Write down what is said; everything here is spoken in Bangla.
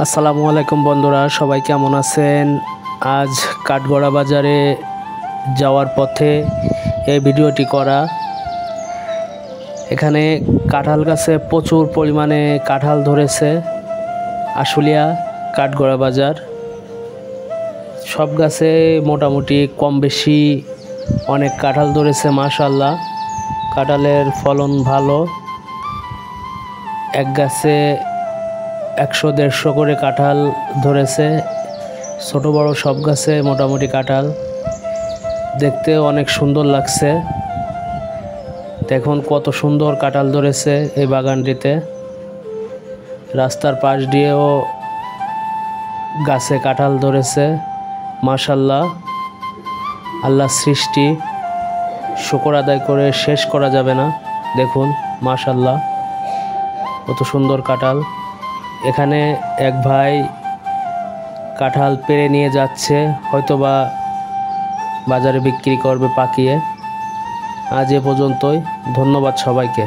আসসালামু আলাইকুম বন্ধুরা, সবাই কেমন আছেন? আজ কাঠগড়া বাজারে যাওয়ার পথে এই ভিডিওটি করা। এখানে কাঁঠাল গাছে প্রচুর পরিমাণে কাঁঠাল ধরেছে। আশুলিয়া কাঠগড়া বাজার, সব গাছে মোটামুটি কম বেশি অনেক কাঁঠাল ধরেছে। মাশাআল্লাহ, কাঁঠালের ফলন ভালো। এক গাছে 100-150 করে কাঁঠাল ধরেছে। ছোট বড় সব গাছে মোটামুটি কাঁঠাল, দেখতে অনেক সুন্দর লাগছে। দেখুন কত সুন্দর কাঁঠাল ধরেছে এই বাগানটিতে। রাস্তার পাশ দিয়েও গাছে কাঁঠাল ধরেছে। মাশাআল্লাহ, আল্লাহর সৃষ্টি, শুকর আদায় করে শেষ করা যাবে না। দেখুন মাশাআল্লাহ, কত সুন্দর কাঁঠাল। এখানে এক ভাই কাঁঠাল পেড়ে নিয়ে যাচ্ছে, হয়তোবা বাজারে বিক্রি করবে পাকিয়ে। আজ এ পর্যন্তই, ধন্যবাদ সবাইকে।